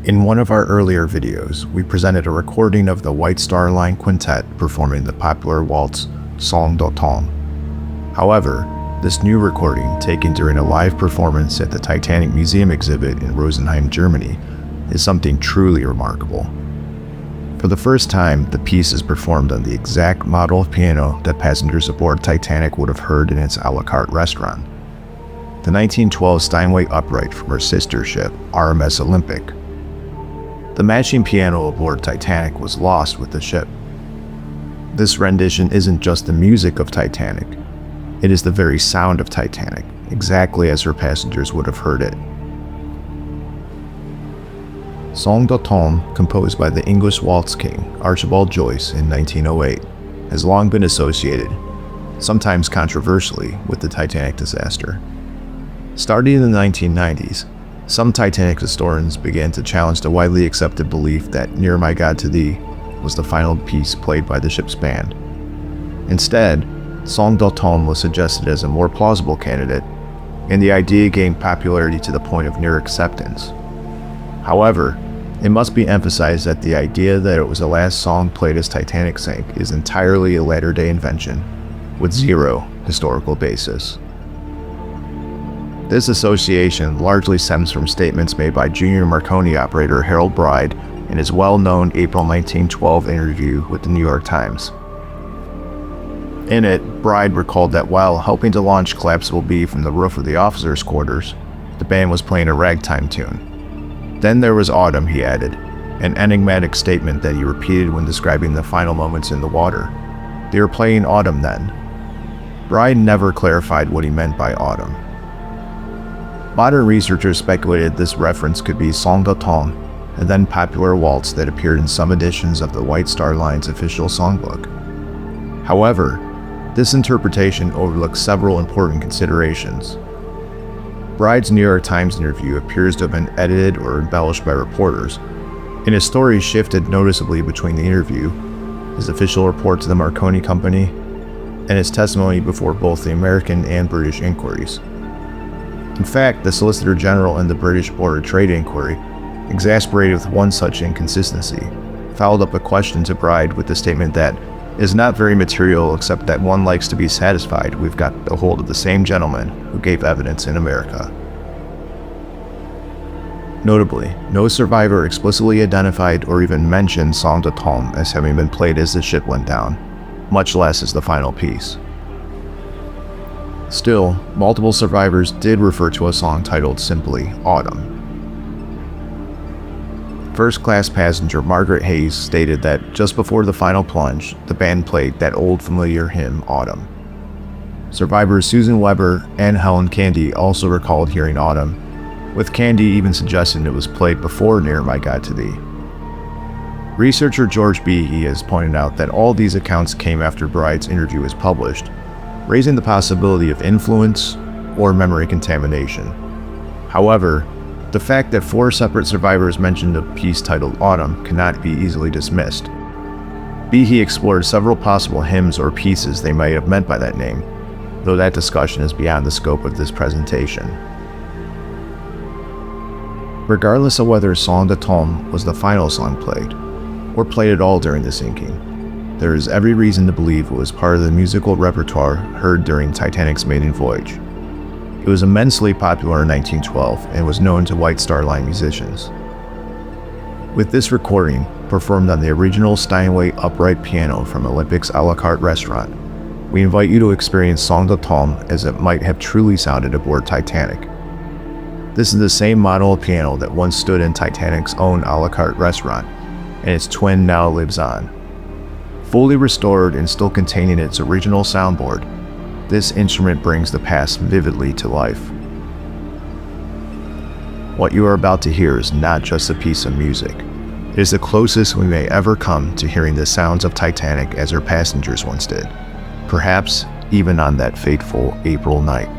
In one of our earlier videos, we presented a recording of the White Star Line Quintet performing the popular waltz Songe d'automne. However, this new recording, taken during a live performance at the Titanic Museum exhibit in Rosenheim, Germany, is something truly remarkable. For the first time, the piece is performed on the exact model of piano that passengers aboard Titanic would have heard in its a la carte restaurant. The 1912 Steinway upright from her sister ship, r.m.s. Olympic. The matching piano aboard Titanic was lost with the ship. This rendition isn't just the music of Titanic, it is the very sound of Titanic, exactly as her passengers would have heard it. Songe d'automne, composed by the English waltz king Archibald Joyce in 1908, has long been associated, sometimes controversially, with the Titanic disaster. Starting in the 1990s, some Titanic historians began to challenge the widely accepted belief that Near My God to Thee was the final piece played by the ship's band. Instead, Songe d'automne was suggested as a more plausible candidate, and the idea gained popularity to the point of near acceptance. However, it must be emphasized that the idea that it was the last song played as Titanic sank is entirely a latter-day invention, with zero historical basis. This association largely stems from statements made by junior Marconi operator Harold Bride in his well-known April 1912 interview with the New York Times. In it, Bride recalled that while helping to launch Collapsible B from the roof of the officers' quarters, the band was playing a ragtime tune. Then there was autumn, he added, an enigmatic statement that he repeated when describing the final moments in the water. They were playing autumn then. Bride never clarified what he meant by autumn. Modern researchers speculated this reference could be Songe d'automne, and then popular waltz that appeared in some editions of the White Star Line's official songbook. However, this interpretation overlooks several important considerations. Bride's New York Times interview appears to have been edited or embellished by reporters, and his story shifted noticeably between the interview, his official report to the Marconi Company, and his testimony before both the American and British inquiries. In fact, the Solicitor General and the British Board of Trade Inquiry, exasperated with one such inconsistency, followed up a question to Bride with the statement that it is not very material except that one likes to be satisfied we've got a hold of the same gentleman who gave evidence in America. Notably, no survivor explicitly identified or even mentioned Songe d'automne as having been played as the ship went down, much less as the final piece. Still, multiple survivors did refer to a song titled simply Autumn. First-class passenger Margaret Hayes stated that just before the final plunge, the band played that old familiar hymn Autumn. Survivors Susan Weber and Helen Candy also recalled hearing Autumn, with Candy even suggesting it was played before Near My God to Thee. Researcher George Behe has pointed out that all these accounts came after Bride's interview was published, raising the possibility of influence or memory contamination. However, the fact that 4 separate survivors mentioned a piece titled Autumn cannot be easily dismissed. Behe explored several possible hymns or pieces they might have meant by that name, though that discussion is beyond the scope of this presentation. Regardless of whether Songe d'automne was the final song played, or played at all during the sinking, there is every reason to believe it was part of the musical repertoire heard during Titanic's maiden voyage. It was immensely popular in 1912 and was known to White Star Line musicians. With this recording, performed on the original Steinway upright piano from Olympic's a la carte restaurant, we invite you to experience Songe d'automne as it might have truly sounded aboard Titanic. This is the same model of piano that once stood in Titanic's own a la carte restaurant, and its twin now lives on. Fully restored and still containing its original soundboard, this instrument brings the past vividly to life. What you are about to hear is not just a piece of music. It is the closest we may ever come to hearing the sounds of Titanic as her passengers once did, perhaps even on that fateful April night.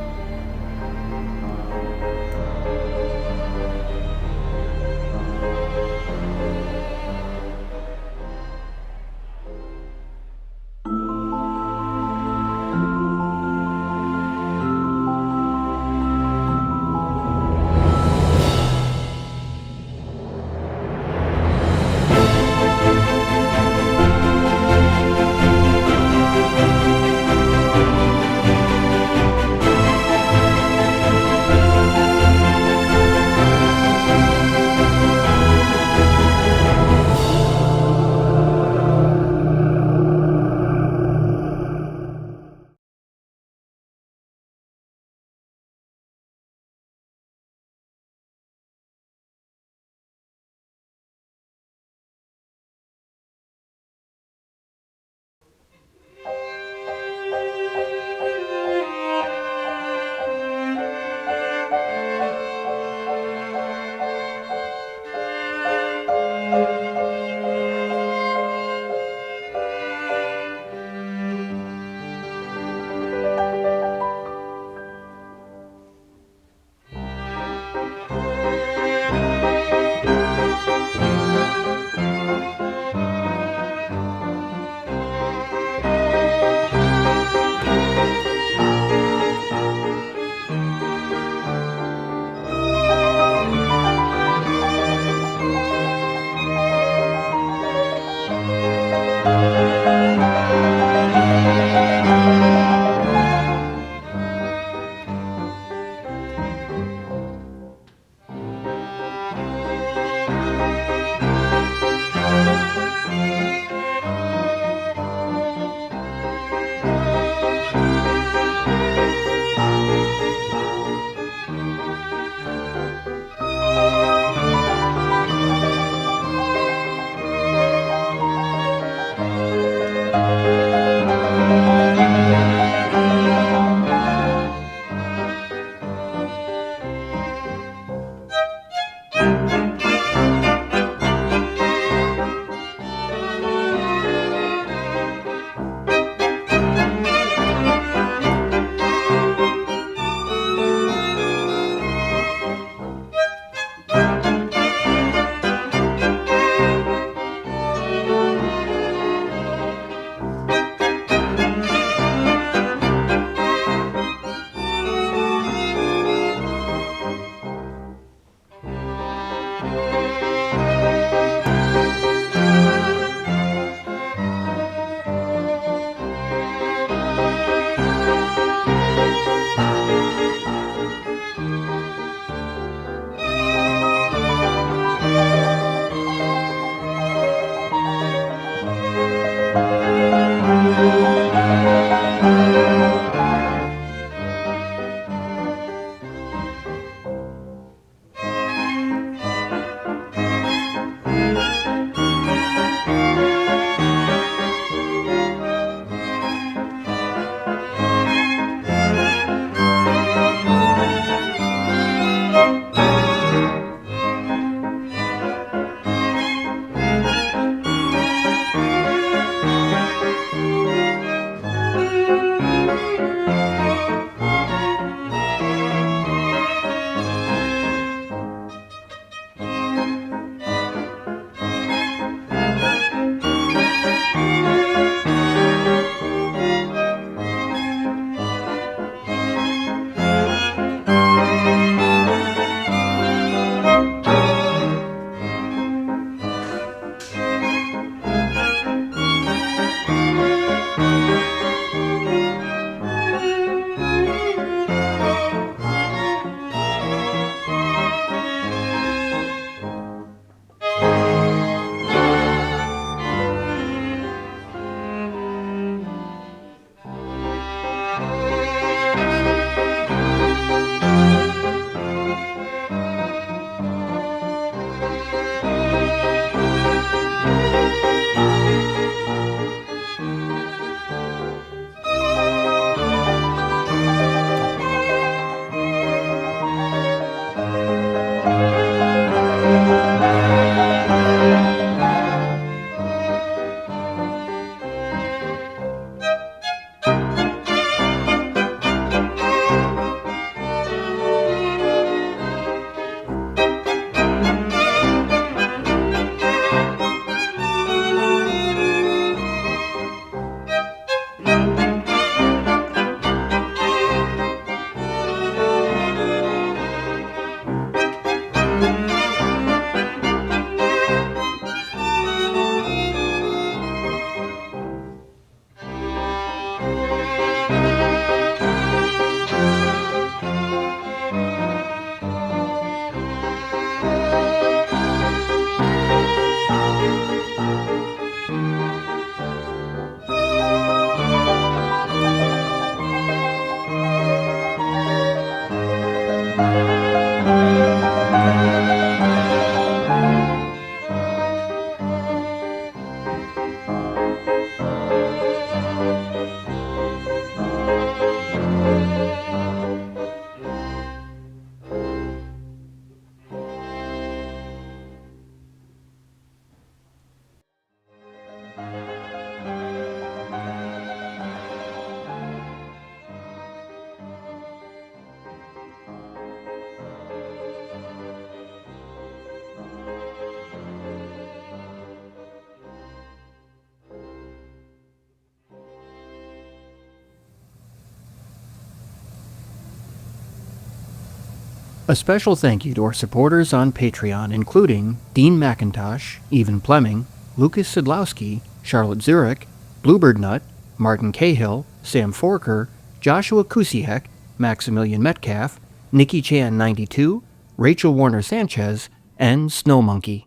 A special thank you to our supporters on Patreon, including Dean McIntosh, Evan Plemming, Lucas Sidlowski, Charlotte Zurich, Bluebird Nut, Martin Cahill, Sam Forker, Joshua Kusiek, Maximilian Metcalf, Nikki Chan 92, Rachel Warner Sanchez, and Snow Monkey.